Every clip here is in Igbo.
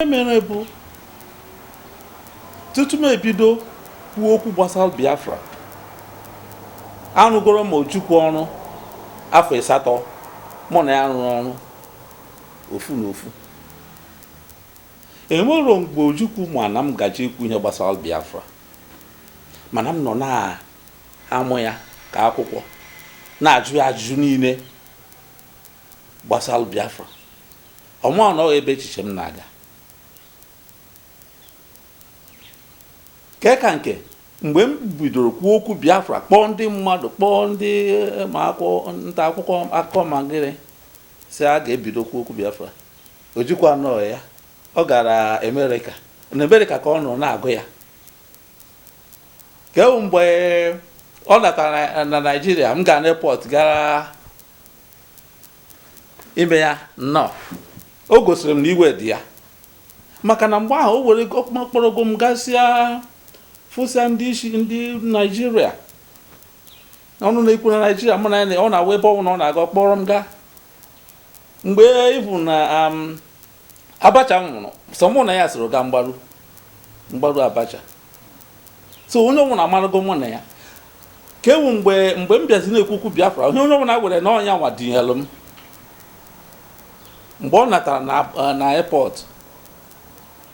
Mere bụ tutu m ebido kwuo okwu gbasara Biafra, arụgoro m Ojukwu ọrụ afọ 8 mụ na ya rụrụ ọrụ ofu na ofu. Enwero mgbe Ojukwu ma na m gaji ikwu ihe gbasara Biafra, mana m nọ na-amụ ya ka akwụkwọ na-ajụ ya ajụjụ niile gbasara Biafra. Ọmụọ na ebe echiche m na-aga ka nke mgbe m bidoro kwuo okwu Biafra, kpọọ ndị mmadụ, kpọọ ndị nta akwụkwọ akụkọ magịrị si a ga-ebido kwuo okwu Biafra. Ojukwu anọ ya, ọ gara Amerịka, na Amerịka ka ọ nọ na-agụ ya. Kewu mgbe ọ natara na Naịjirịa, m gara n'airport gara ime ya nnọọ, o gosiri m na iwe dị ya, maka na mgbe ahụ o were okpokporogo m gasịa fụsa ndị isi ndị Naịjirịa ọnụ na-ekwu na Naịjirịa, mụ na ya ọ na-awa ebe ọnwụ na ọ na-aga kpọrọ m gaa. Mgbe ịbụ na Abacha nwụrụ, sọ mụ na ya soro gaa mgbaru Abacha, so onye ọbụla amarago mụ na ya. Ka ewu mgbe m bịazi na-ekwu okwu Biafra, onye ọbụla were na ọnya nwa dinyelu m. Mgbe ọ natara na airport,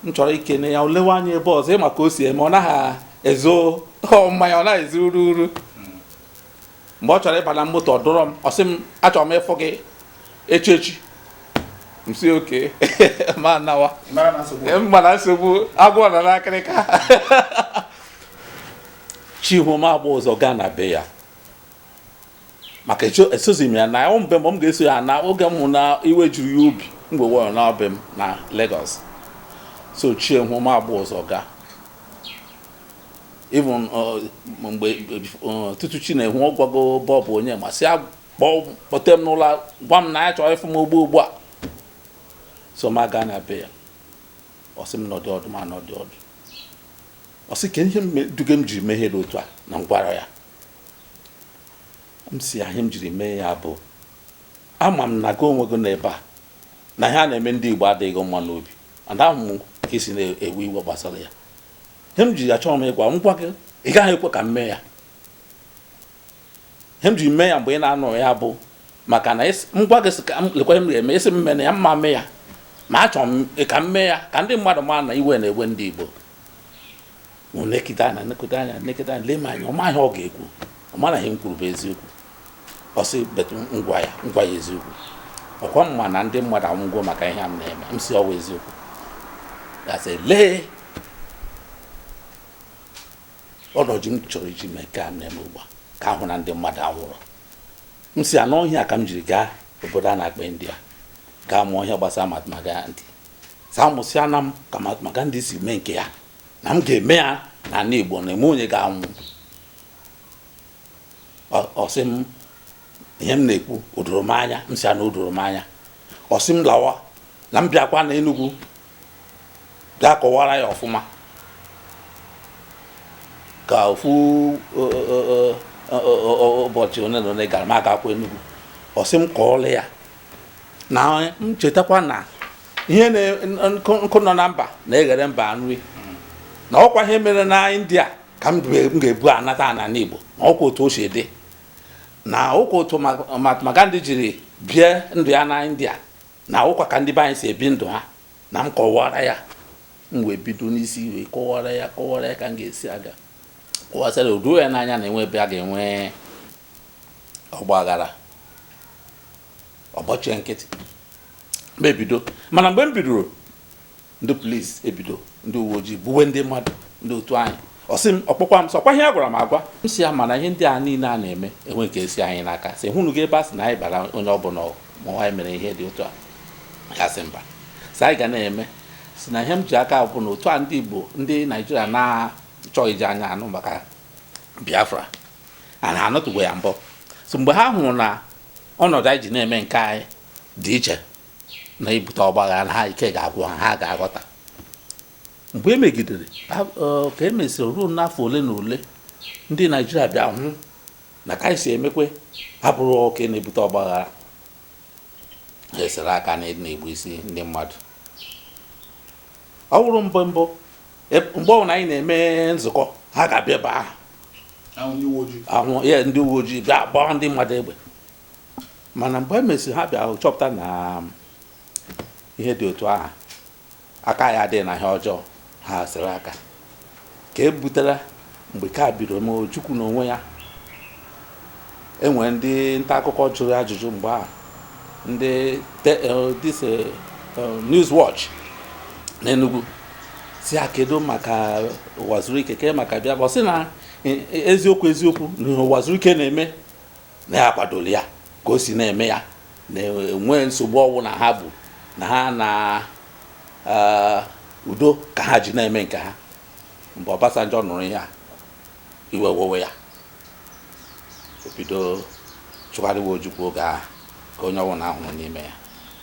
m chọrọ ikene ya, olewe anya ebe ọzọ, ịma ka o si eme, ọ naghị ezo mmanya, ọ naghị ezo uru. Mgbe ọ chọrọ ịba na moto, ọ dụrọ m, ọ sị m, achọrọ m ịfụ gị echi. M si oke ma nawa mana nsogbu agwọ na n'akịrịka. Chihụma agba ụzọ gaa na be ya, maka esozi m ya na ọ mgbe m ga-eso ya na oge m hụ na iwe juru ya obi mgbe were na be m na Lagos. So Chihụma agba ụzọ gaa, even mgbe tutu chi na-ehu ọ gwago bọbụ onye ma si kpọte m n'ụlọ, gwa m na ya chọrọ ịfụ m ugbu a. So ma gaa na be ya, ọ sị m nọdụ ọdụ, ma nọdụ ọdụ. Ọ sị ka ihe duga m jiri meghere otu a, na ngwara ya. M si ahịa m jiri mee ya bụ, ama m na gị onwe gị n'ebe a na ihe a na-eme ndị Igbo adịghị mma n'obi, ada m ka isi na-ewe iwe gbasara ya. Ihe m jiri achọrọ m ịgwa ngwa gị, ị gaghị ekwe ka m mee ya. Ihe m jiri mee ya mgbe ị na-anọ ya bụ maka na ngwa gị ka m lekwa m ga-eme, isi m mee na ya mma mee ya, ma achọrọ m ka m mee ya ka ndị mmadụ maa na iwe na-ewe ndị Igbo. Nekịta anya lee m anya, ọma ihe ọ ga-ekwu, ọ mara ihe m kwuru bụ eziokwu. Ọ sị betụ ngwa ya eziokwu, ọkwa mma na ndị mmadụ anwụgo maka ihe a m na-eme. M si ọwa eziokwu, ya sị lee ọnọdụ m chọrọ iji mee ka m na-eme ugbu a, ka ahụ na ndị mmadụ anwụrụ. M si anọ ọhịa ka m jiri gaa obodo a na-akpa India, gaa mụọ ihe gbasara Mahatma Gandhi. Saa mụsịa na m ka Mahatma Gandhi si mee nke ya, na m ga-eme ya na ala Igbo, na-eme onye ga-anwụ. Ọ sị m ihe m na-ekwu odoro m anya. M si na odoro m anya. Ọ sị m lawa na m bịakwa na Enugu bịa kọwara ya ọfụma, ka ofu ụbọchị one na one gara m agakwa Enugu. Ọ sị m kọọla ya na m chetakwa na ihe nkụ nọ na mba na-eghere mba nri, na ọkwa ihe mere na India ka m ga-ebu anata na Igbo, na ọkwa otu o si dị, na ụkwa otu Mahatma Gandhi jiri bie ndụ ya na India, na ụkwa ka ndị be anyị si ebi ndụ ha, na m kọwara ya. M wee bido n'isi wee kọwara ya ka m ga-esi aga kọwasịrị udo ya n'anya na enwe ebe a ga-enwe ọgba aghara, ọbọchị nkịtị ma ebido. Mana mgbe m bidoro, ndị polisi ebido, ndị uwe ojii buwe ndị mmadụ, ndị otu anyị. Ọ sị m ọkpọkwa m, sọkwa ihe a gwara m agwa. M si ya mana ihe ndị a niile a na-eme enwe nke esi anyị n'aka, sị hụnụ gị ebe a sị na anyị bara onye ọbụla ma anyị mere ihe dị otu a. Ya sị mba, sị anyị ga na-eme, si na ihe m ji aka bụ na otu a ndị Igbo, ndị Naịjirịa na-achọ iji anya anụ maka Biafra, a na-anọtụgbo ya mbọ. So mgbe ha hụrụ na ọnọdụ anyị ji na-eme nke anyị dị iche na ibute ọgbaghara, na ha ike ga-agwụ ha ga-aghọta. Mgbe e megidere ka e mesịrị ruo n'afọ ole na ole, ndị Naịjirịa bịa hụ na ka anyị si emekwe abụrụ oke na-ebute ọgbaghara. esere aka na egbu isi ndị mmadụ. ọ wụrụ mgbe ọ na anyị na-eme nzukọ ha ga-abịa ebe ahụ ndị uwe ojii bịa gbaa ndị mmadụ egbe, mana mgbe e mesịrị ha bịa chọpụta na ihe dị otu ahụ aka ya adịghị na ihe ọjọọ, ha sịrị aka ka e butere mgbe ka bidoro ma Ojukwu n'onwe ya. Enwere ndị nta akụkọ jụrụ ajụjụ mgbe ahụ, ndị News Watch na Enugu si kedu maka Uwazulike, ke maka Biafra. Sị na eziokwu na Uwazulike na-eme na ya kwadoro ya ka o si na-eme ya, na-enwe nsogbu ọnwụ na ha bụ na ha na udo ka ha ji na-eme nke ha. Mgbe Obasanjo nụrụ ihe a, iwe wewe ya, o bido chụgharịwa Ojukwu oge ahụ ka onye ọbụla ahụrụ n'ime ya.